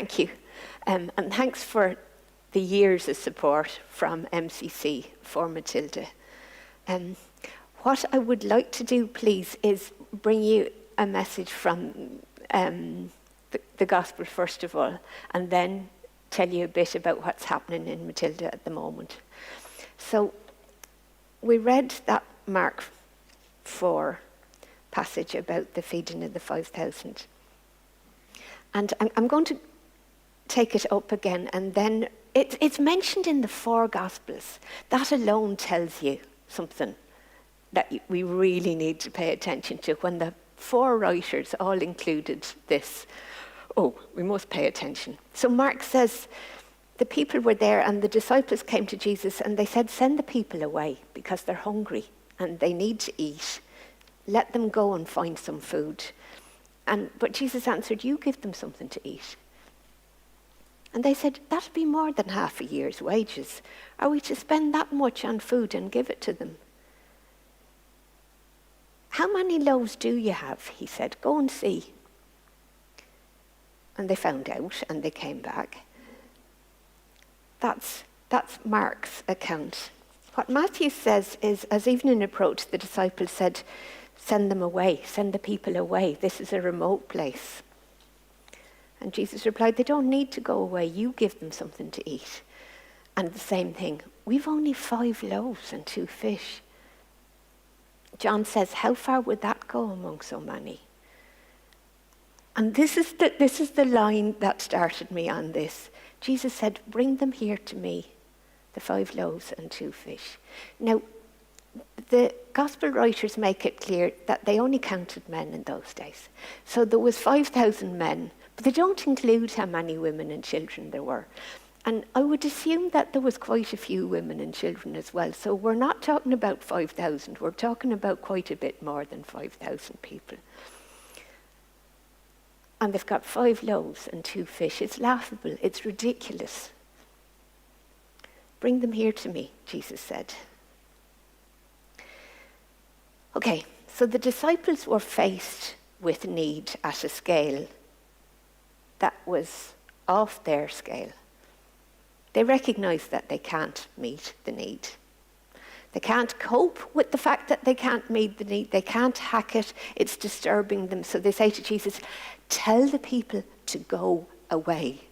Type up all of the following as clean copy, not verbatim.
Thank you. And thanks for the years of support from MCC for Matilda. What I would like to do, please, is bring you a message from the Gospel, first of all, and then tell you a bit about what's happening in Matilda at the moment. So we read that Mark 4 passage about the feeding of the 5,000. And I'm going to take it up again, and then it's mentioned in the 4 Gospels. That alone tells you something that we really need to pay attention to. When the 4 writers all included this, we must pay attention. So Mark says, the people were there and the disciples came to Jesus and they said, send the people away because they're hungry and they need to eat. Let them go and find some food. But Jesus answered, you give them something to eat. And they said, that'd be more than half a year's wages. Are we to spend that much on food and give it to them? How many loaves do you have? He said, go and see. And they found out and they came back. That's Mark's account. What Matthew says is, as evening approached, the disciples said, send them away, send the people away. This is a remote place. And Jesus replied, they don't need to go away. You give them something to eat. And the same thing, we've only 5 loaves and 2 fish. John says, how far would that go among so many? And this is the line that started me on this. Jesus said, bring them here to me, the 5 loaves and 2 fish. Now, the gospel writers make it clear that they only counted men in those days. So there was 5,000 men, but they don't include how many women and children there were. And I would assume that there was quite a few women and children as well. So we're not talking about 5,000, we're talking about quite a bit more than 5,000 people. And they've got 5 loaves and 2 fish. It's laughable, it's ridiculous. Bring them here to me, Jesus said. Okay, so the disciples were faced with need at a scale that was off their scale. They recognize that they can't meet the need. They can't cope with the fact that they can't meet the need. They can't hack it. It's disturbing them. So they say to Jesus, tell the people to go away.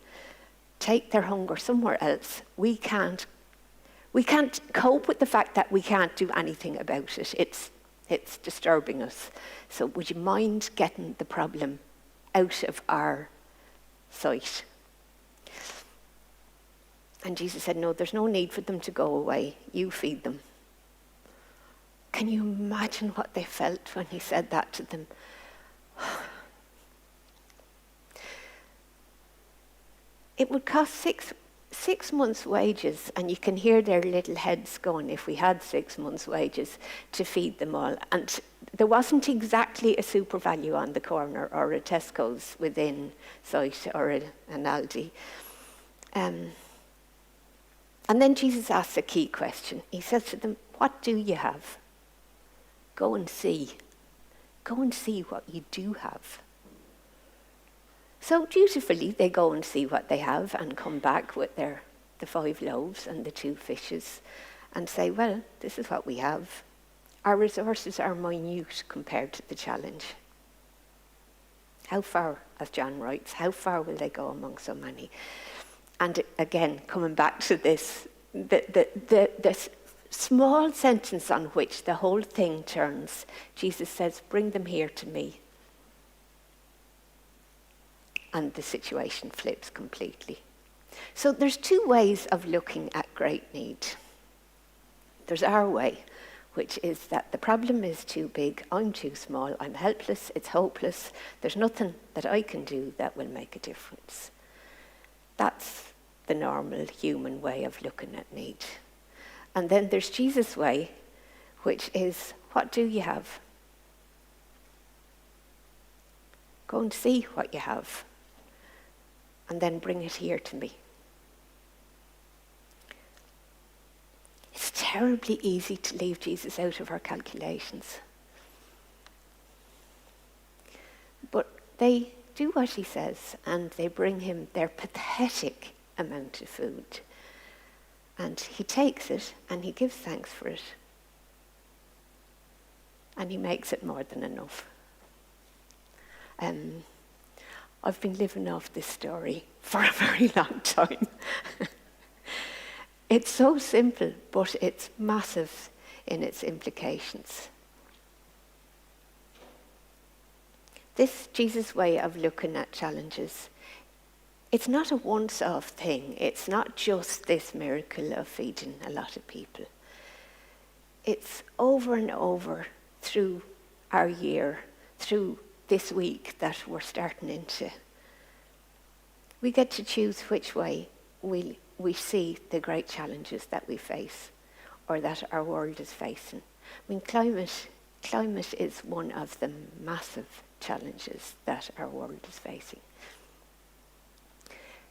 Take their hunger somewhere else. We can't cope with the fact that we can't do anything about it. It's disturbing us. So would you mind getting the problem out of our sight? And Jesus said, no, there's no need for them to go away. You feed them. Can you imagine what they felt when he said that to them? It would cost six months' wages, and you can hear their little heads going, if we had 6 months' wages, to feed them all. And there wasn't exactly a super value on the corner or a Tesco's within sight or an Aldi. And then Jesus asks a key question. He says to them, what do you have? Go and see. Go and see what you do have. So dutifully they go and see what they have and come back with the 5 loaves and the 2 fishes and say, well, this is what we have. Our resources are minute compared to the challenge. How far, as John writes, how far will they go among so many? And again, coming back to this, the small sentence on which the whole thing turns, Jesus says, bring them here to me. And the situation flips completely. So there's 2 ways of looking at great need. There's our way, which is that the problem is too big, I'm too small, I'm helpless, it's hopeless, there's nothing that I can do that will make a difference. That's the normal human way of looking at need. And then there's Jesus' way, which is, what do you have? Go and see what you have, and then bring it here to me. It's terribly easy to leave Jesus out of our calculations. But they do what he says, and they bring him their pathetic amount of food. And he takes it and he gives thanks for it. And he makes it more than enough. I've been living off this story for a very long time. It's so simple, but it's massive in its implications. This Jesus way of looking at challenges, it's not a once-off thing. It's not just this miracle of feeding a lot of people. It's over and over through our year, through this week that we're starting into. We get to choose which way we see the great challenges that we face, or that our world is facing. I mean, climate is one of the massive challenges that our world is facing.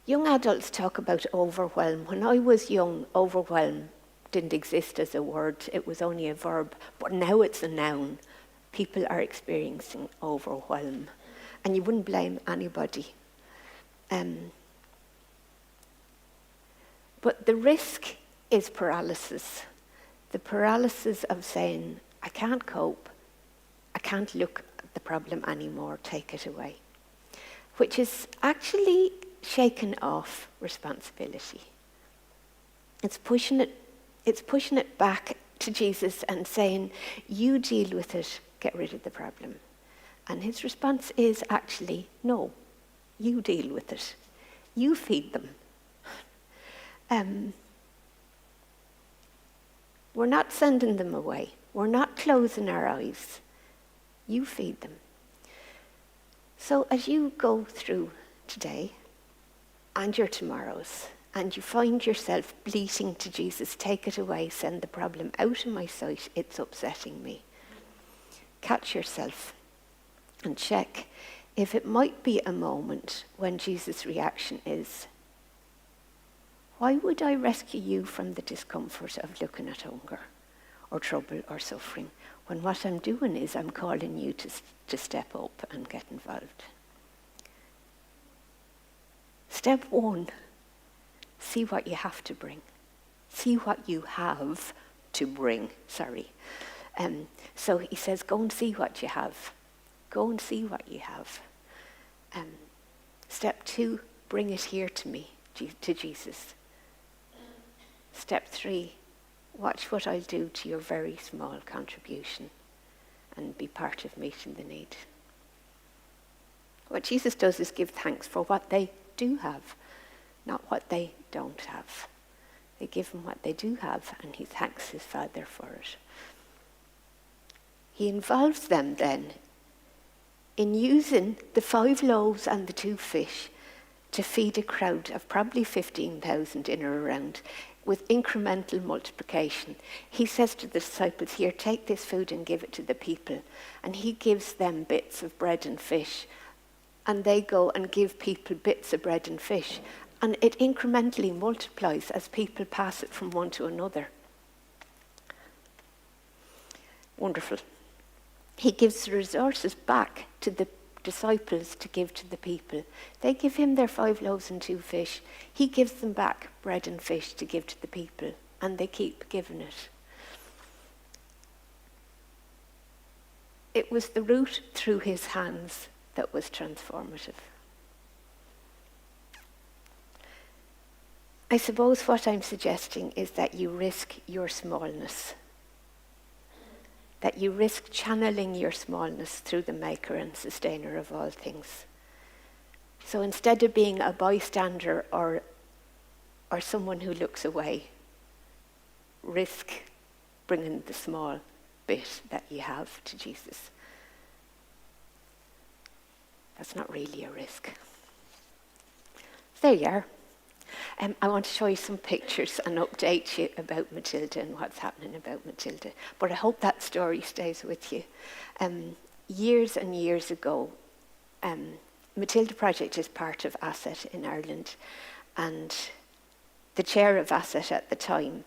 Young adults talk about overwhelm. When I was young, overwhelm didn't exist as a word. It was only a verb, but now it's a noun. People are experiencing overwhelm, and you wouldn't blame anybody. But the risk is paralysis. The paralysis of saying, I can't cope, I can't look at the problem anymore, take it away. Which is actually shaking off responsibility. It's pushing it back to Jesus and saying, you deal with it, get rid of the problem. And his response is actually, no, you deal with it. You feed them. We're not sending them away. We're not closing our eyes. You feed them. So as you go through today and your tomorrows, and you find yourself bleating to Jesus, take it away, send the problem out of my sight, it's upsetting me. Catch yourself and check if it might be a moment when Jesus' reaction is, why would I rescue you from the discomfort of looking at hunger or trouble or suffering, when what I'm doing is I'm calling you to step up and get involved? Step 1, see what you have to bring. See what you have to bring, So he says, go and see what you have. Go and see what you have. Step 2, bring it here to me, to Jesus. Step 3, watch what I'll do to your very small contribution and be part of meeting the need. What Jesus does is give thanks for what they do have, not what they don't have. They give him what they do have, and he thanks his Father for it. He involves them then in using the 5 loaves and the 2 fish to feed a crowd of probably 15,000 in or around, with incremental multiplication. He says to the disciples, here, take this food and give it to the people. And he gives them bits of bread and fish. And they go and give people bits of bread and fish. And it incrementally multiplies as people pass it from one to another. Wonderful. He gives the resources back to the disciples to give to the people. They give him their 5 loaves and 2 fish. He gives them back bread and fish to give to the people, and they keep giving it. It was the route through his hands that was transformative. I suppose what I'm suggesting is that you risk your smallness. That you risk channeling your smallness through the maker and sustainer of all things. So instead of being a bystander or someone who looks away, risk bringing the small bit that you have to Jesus. That's not really a risk. There you are. I want to show you some pictures and update you about Matilda and what's happening about Matilda. But I hope that story stays with you. Years and years ago, Matilda Project is part of Asset in Ireland. And the chair of Asset at the time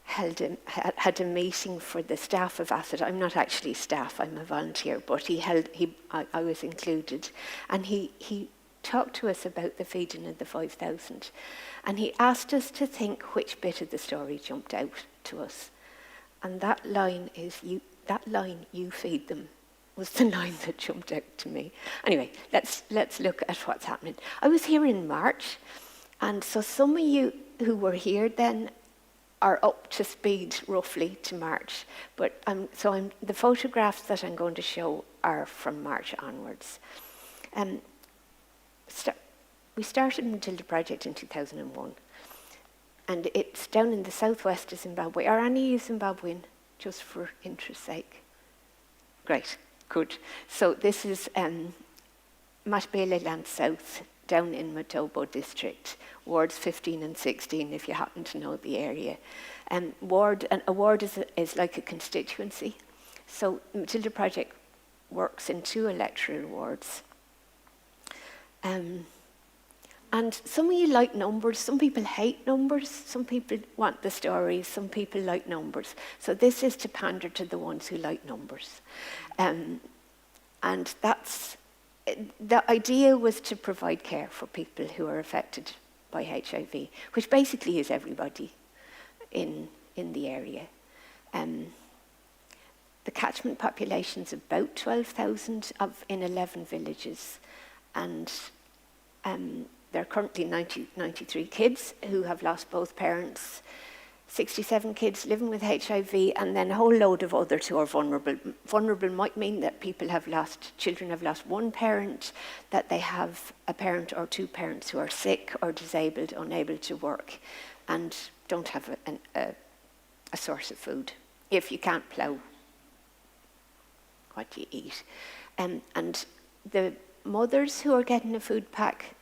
had a meeting for the staff of Acid. I'm not actually staff, I'm a volunteer, but I was included. And he talked to us about the feeding of the 5,000. And he asked us to think which bit of the story jumped out to us. And that line, you feed them, was the line that jumped out to me. Anyway, let's look at what's happening. I was here in March, and so some of you who were here then are up to speed roughly to March. But the photographs that I'm going to show are from March onwards. We started Matilda Project in 2001, and it's down in the southwest of Zimbabwe. Are any of you Zimbabwean, just for interest's sake? Great, good. So this is Matbeleland South, down in Matobo district, wards 15 and 16, if you happen to know the area. A ward is like a constituency. So Matilda Project works in 2 electoral wards. And some of you like numbers, some people hate numbers, some people want the stories, some people like numbers. So this is to pander to the ones who like numbers. And the idea was to provide care for people who are affected by HIV, which basically is everybody in the area. The catchment population is about 12,000 in 11 villages, and there are currently 93 kids who have lost both parents, 67 kids living with HIV, and then a whole load of others who are vulnerable. Vulnerable might mean that children have lost one parent, that they have a parent or 2 parents who are sick or disabled, unable to work, and don't have a source of food. If you can't plough, what do you eat? And the mothers who are getting a food pack,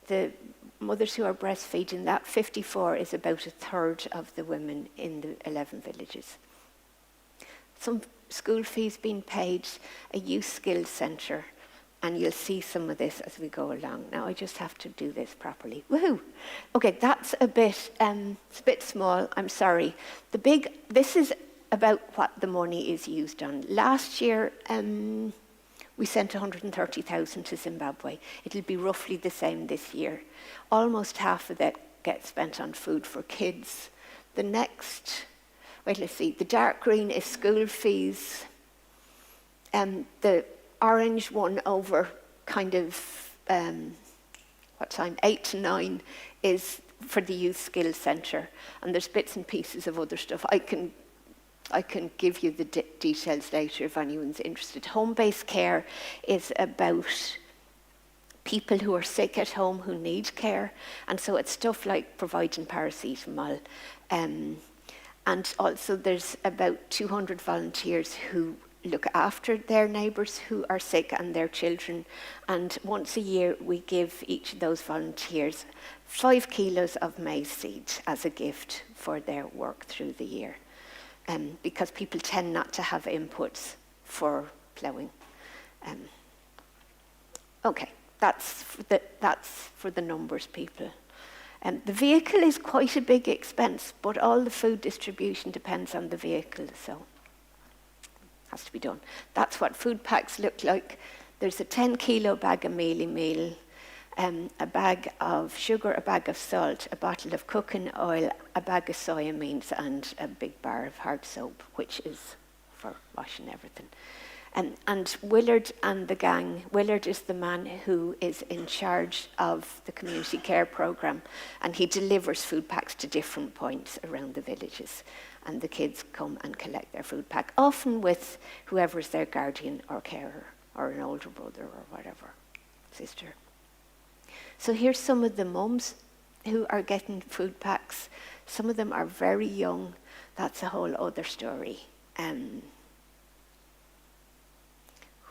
the mothers who are breastfeeding, that 54 is about a third of the women in the 11 villages. Some school fees being paid, a youth skills centre, and you'll see some of this as we go along. Now I just have to do this properly. Woohoo! Okay, that's it's a bit small, I'm sorry. This is about what the money is used on. Last year, we sent 130,000 to Zimbabwe. It'll be roughly the same this year. Almost half of that gets spent on food for kids. The dark green is school fees. The orange one over kind of, 8 to 9 is for the Youth Skills Centre. And there's bits and pieces of other stuff. I can give you the details later if anyone's interested. Home-based care is about people who are sick at home who need care. And so it's stuff like providing paracetamol. And also there's about 200 volunteers who look after their neighbours who are sick and their children. And once a year we give each of those volunteers 5 kilos of maize seed as a gift for their work through the year. Because people tend not to have inputs for ploughing. Okay, that's for the numbers people. The vehicle is quite a big expense, but all the food distribution depends on the vehicle, so it has to be done. That's what food packs look like. There's a 10-kilo bag of mealie meal, a bag of sugar, a bag of salt, a bottle of cooking oil, a bag of soya beans, and a big bar of hard soap, which is for washing everything. And Willard and the gang, Willard is the man who is in charge of the community care programme, and he delivers food packs to different points around the villages. And the kids come and collect their food pack, often with whoever's their guardian or carer, or an older brother or whatever, sister. So here's some of the mums who are getting food packs. Some of them are very young. That's a whole other story,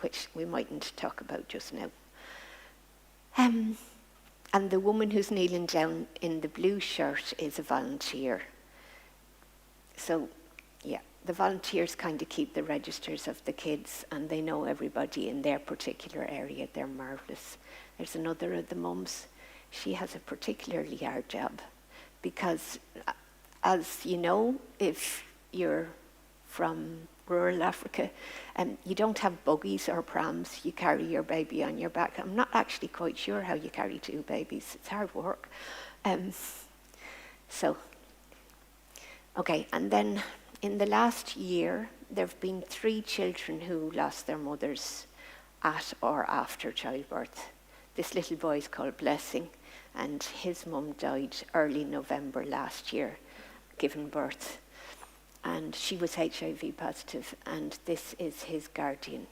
which we mightn't talk about just now. And the woman who's kneeling down in the blue shirt is a volunteer. So, yeah, the volunteers kind of keep the registers of the kids, and they know everybody in their particular area. They're marvellous. There's another of the mums. She has a particularly hard job because as you know, if you're from rural Africa, you don't have buggies or prams. You carry your baby on your back. I'm not actually quite sure how you carry two babies. It's hard work. Okay, and then in the last year, there have been 3 children who lost their mothers at or after childbirth. This little boy is called Blessing, and his mum died early November last year, giving birth. And she was HIV positive, and this is his guardian.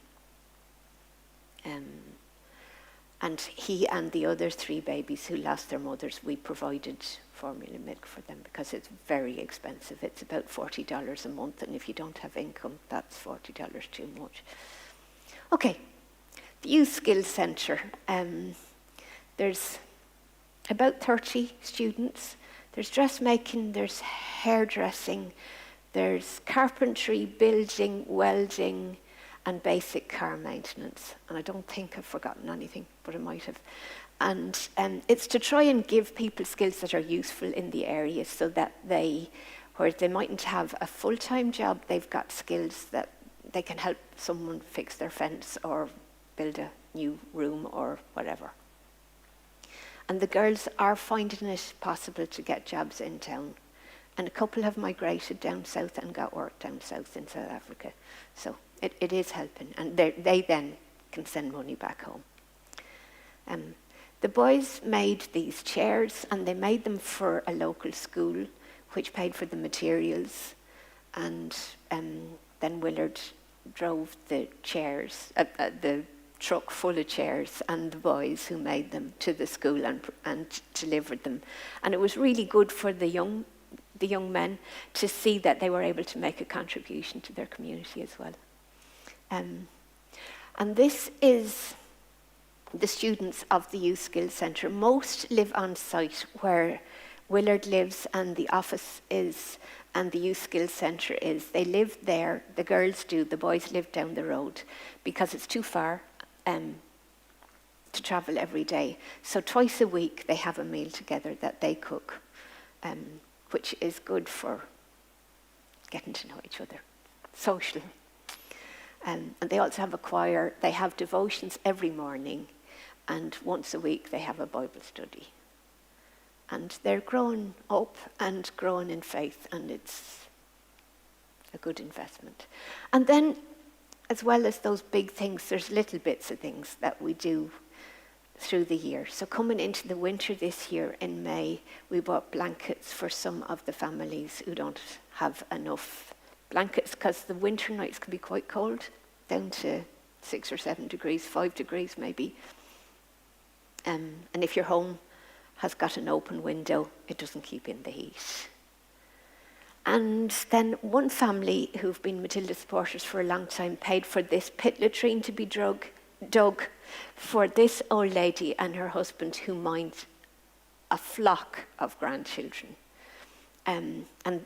And he and the other 3 babies who lost their mothers, we provided formula milk for them because it's very expensive. It's about $40 a month, and if you don't have income, that's $40 too much. Okay, the Youth Skills Centre. There's about 30 students. There's dressmaking, there's hairdressing, there's carpentry, building, welding, and basic car maintenance. And I don't think I've forgotten anything, but I might have. And it's to try and give people skills that are useful in the area so that whereas they mightn't have a full-time job, they've got skills that they can help someone fix their fence or build a new room or whatever. And the girls are finding it possible to get jobs in town. And a couple have migrated down south and got work down south in South Africa. So it is helping. And they then can send money back home. The boys made these chairs, and they made them for a local school, which paid for the materials. And then Willard drove the chairs, the truck full of chairs, and the boys who made them to the school and delivered them. And it was really good for the young men to see that they were able to make a contribution to their community as well. And this is the students of the Youth Skills Centre. Most live on site where Willard lives and the office is and the Youth Skills Centre is. They live there, the girls do, the boys live down the road because it's too far to travel every day. So twice a week they have a meal together that they cook, which is good for getting to know each other, social. And they also have a choir. They have devotions every morning, and once a week they have a Bible study. And they're growing up and growing in faith, and it's a good investment. And then, as well as those big things, there's little bits of things that we do through the year. So coming into the winter this year in May, we bought blankets for some of the families who don't have enough blankets because the winter nights can be quite cold, down to 6 or 7 degrees, 5 degrees maybe. And if your home has got an open window, it doesn't keep in the heat. And then one family who've been Matilda supporters for a long time paid for this pit latrine to be dug for this old lady and her husband who mind a flock of grandchildren. And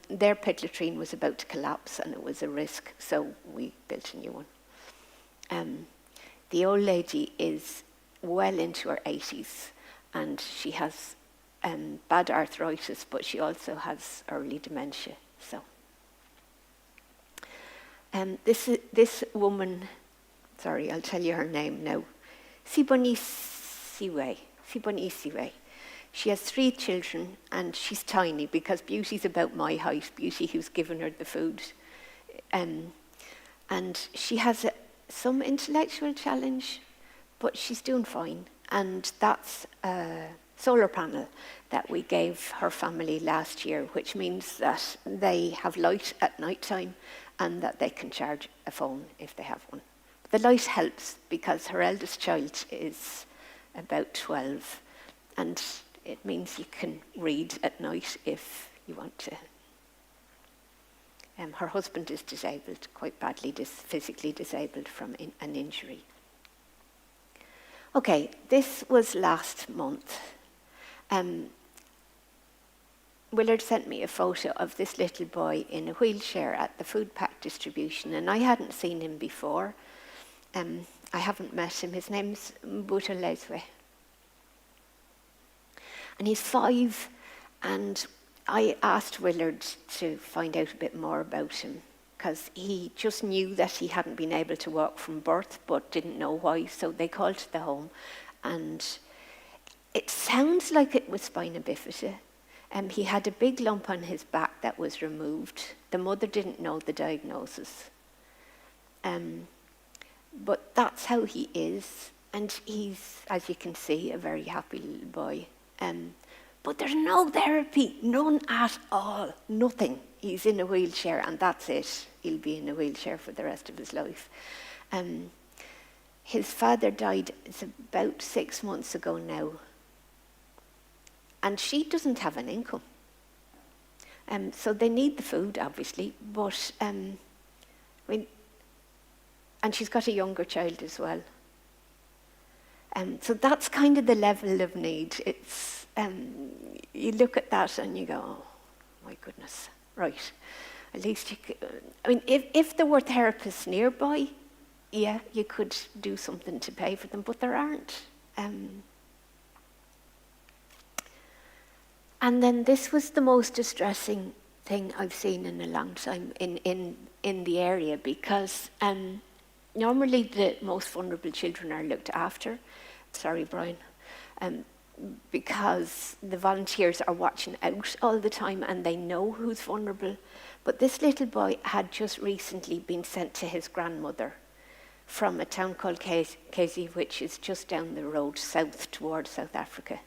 their pit latrine was about to collapse and it was a risk, so we built a new one. The old lady is well into her 80s and she has bad arthritis, but she also has early dementia. So this woman, sorry, I'll tell you her name now. Sibonisiwe. She has 3 children and she's tiny because Beauty's about my height, Beauty who's given her the food. And she has some intellectual challenge, but she's doing fine. And that's a solar panel that we gave her family last year, which means that they have light at night time and that they can charge a phone if they have one. The light helps because her eldest child is about 12 and it means you can read at night if you want to. Her husband is disabled, quite badly, physically disabled from an injury. Okay, this was last month. Willard sent me a photo of this little boy in a wheelchair at the food pack distribution, and I hadn't seen him before. I haven't met him. His name's Mbutolezwe. And he's 5, and I asked Willard to find out a bit more about him, because he just knew that he hadn't been able to walk from birth, but didn't know why. So they called to the home, and it sounds like it was spina bifida. He had a big lump on his back that was removed. The mother didn't know the diagnosis. But that's how he is. And he's, as you can see, a very happy little boy. But there's no therapy, none at all, nothing. He's in a wheelchair and that's it. He'll be in a wheelchair for the rest of his life. His father died, it's about 6 months ago now. And she doesn't have an income. So they need the food, obviously, but and she's got a younger child as well. So that's kind of the level of need. It's you look at that and you go, oh my goodness, right. At least you could, if there were therapists nearby, yeah, you could do something to pay for them, but there aren't. And then this was the most distressing thing I've seen in a long time in the area, because normally the most vulnerable children are looked after. Sorry, Brian. Because the volunteers are watching out all the time and they know who's vulnerable. But this little boy had just recently been sent to his grandmother from a town called Kezi, which is just down the road south towards South Africa.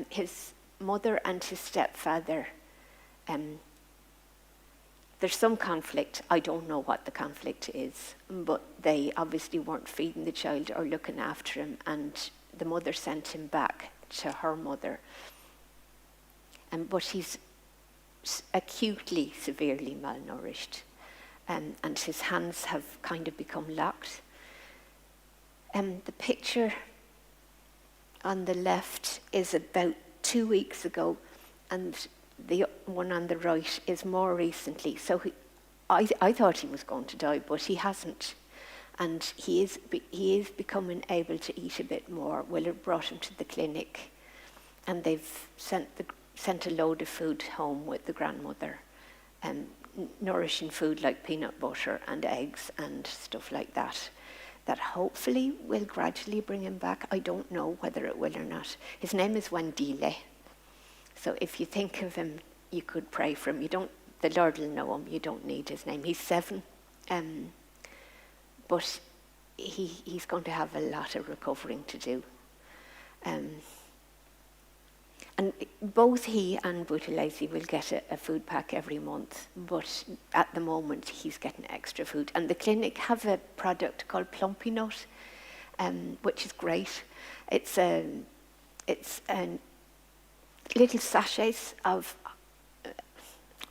His mother and his stepfather, there's some conflict. I don't know what the conflict is, but they obviously weren't feeding the child or looking after him, and the mother sent him back to her mother. But he's acutely, severely malnourished, and his hands have kind of become locked. The picture on the left is about 2 weeks ago, and the one on the right is more recently. So I thought he was going to die, but he hasn't. And he is becoming able to eat a bit more. Willard brought him to the clinic, and they've sent a load of food home with the grandmother, nourishing food like peanut butter and eggs and stuff like that, that hopefully will gradually bring him back. I don't know whether it will or not. His name is Wandile. So if you think of him, you could pray for him. The Lord will know him. You don't need his name. He's 7. But he's going to have a lot of recovering to do. And both he and Buthelezi will get a food pack every month, but at the moment he's getting extra food. And the clinic have a product called Plumpy Nut, which is great. It's little sachets of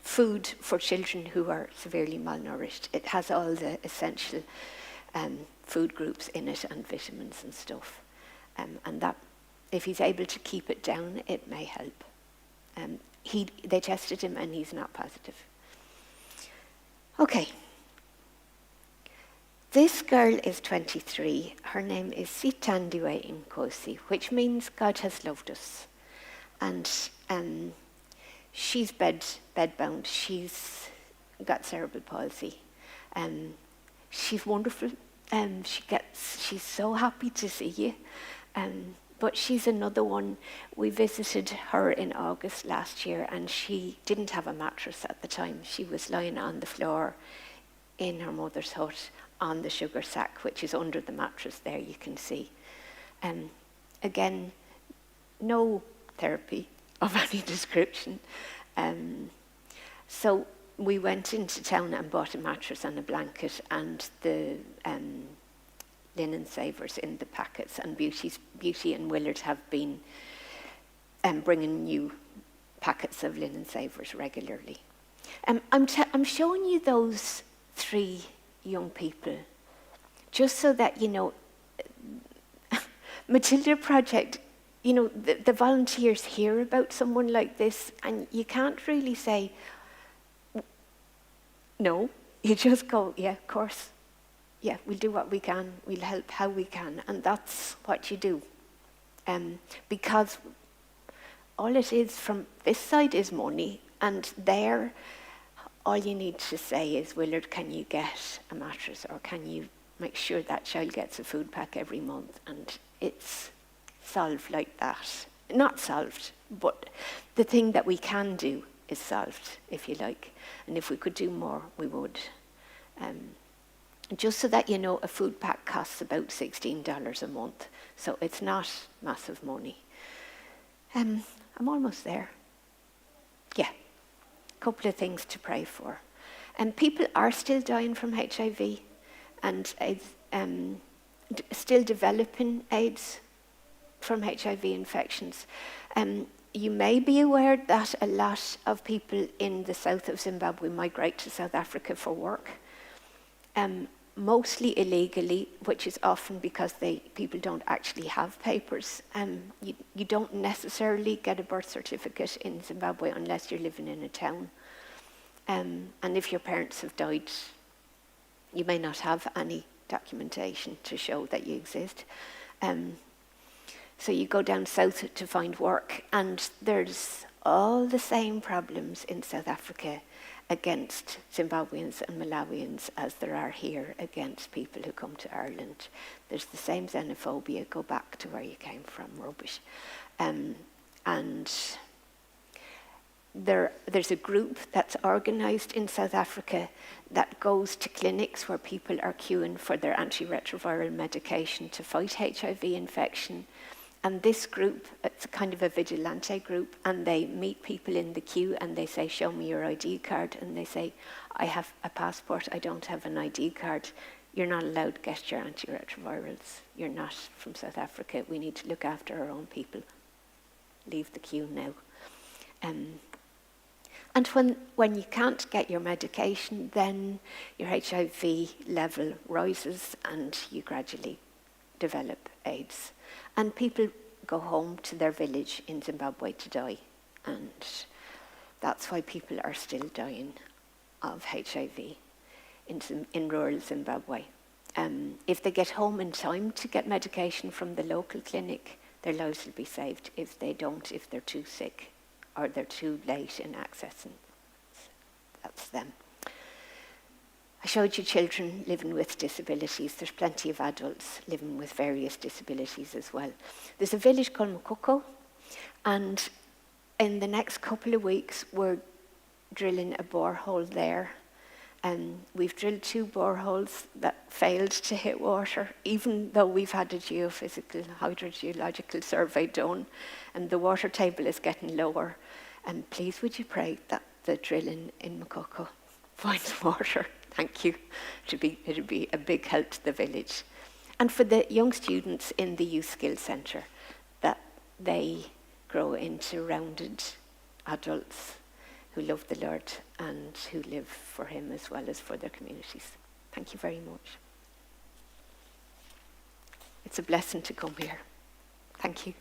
food for children who are severely malnourished. It has all the essential food groups in it and vitamins and stuff. And that, if he's able to keep it down, it may help. They tested him and he's not positive. Okay. This girl is 23. Her name is Sitandiwe Nkosi, which means God has loved us. And she's bedbound. She's got cerebral palsy. She's wonderful. She's so happy to see you. But she's another one. We visited her in August last year, and she didn't have a mattress at the time. She was lying on the floor in her mother's hut on the sugar sack, which is under the mattress there, you can see. Again, no therapy of any description. So we went into town and bought a mattress and a blanket and the linen savers in the packets, and Beauty and Willard have been bringing new packets of linen savers regularly. I'm showing you those 3 young people just so that you know Matilda Project, you know, the volunteers hear about someone like this, and you can't really say no. You just go, yeah, of course. Yeah, we'll do what we can. We'll help how we can. And that's what you do. Because all it is from this side is money, And there, all you need to say is, Willard, can you get a mattress, or can you make sure that child gets a food pack every month? And it's solved like that. Not solved, but the thing that we can do is solved, if you like. And if we could do more, we would. Just so that you know, a food pack costs about $16 a month. So it's not massive money. I'm almost there. Yeah. A couple of things to pray for. And people are still dying from HIV and AIDS, still developing AIDS from HIV infections. You may be aware that a lot of people in the south of Zimbabwe migrate to South Africa for work, mostly illegally, which is often because people don't actually have papers. You don't necessarily get a birth certificate in Zimbabwe unless you're living in a town. And if your parents have died, you may not have any documentation to show that you exist. So you go down south to find work, and there's all the same problems in South Africa against Zimbabweans and Malawians as there are here against people who come to Ireland. There's the same xenophobia, go back to where you came from, rubbish. And there's a group that's organised in South Africa that goes to clinics where people are queuing for their antiretroviral medication to fight HIV infection. And this group, it's kind of a vigilante group, and they meet people in the queue and they say, show me your ID card. And they say, I have a passport, I don't have an ID card. You're not allowed to get your antiretrovirals. You're not from South Africa. We need to look after our own people. Leave the queue now. And when you can't get your medication, then your HIV level rises and you gradually develop AIDS. And people go home to their village in Zimbabwe to die. And that's why people are still dying of HIV in rural Zimbabwe. If they get home in time to get medication from the local clinic, their lives will be saved. If they don't, if they're too sick or they're too late in accessing, that's them. I showed you children living with disabilities. There's plenty of adults living with various disabilities as well. There's a village called Mukoko, and in the next couple of weeks, we're drilling a borehole there. We've drilled 2 boreholes that failed to hit water, even though we've had a geophysical, hydrogeological survey done, and the water table is getting lower. And please would you pray that the drilling in Mukoko finds water. Thank you. It'd be a big help to the village. And for the young students in the Youth Skills Centre, that they grow into rounded adults who love the Lord and who live for him as well as for their communities. Thank you very much. It's a blessing to come here. Thank you.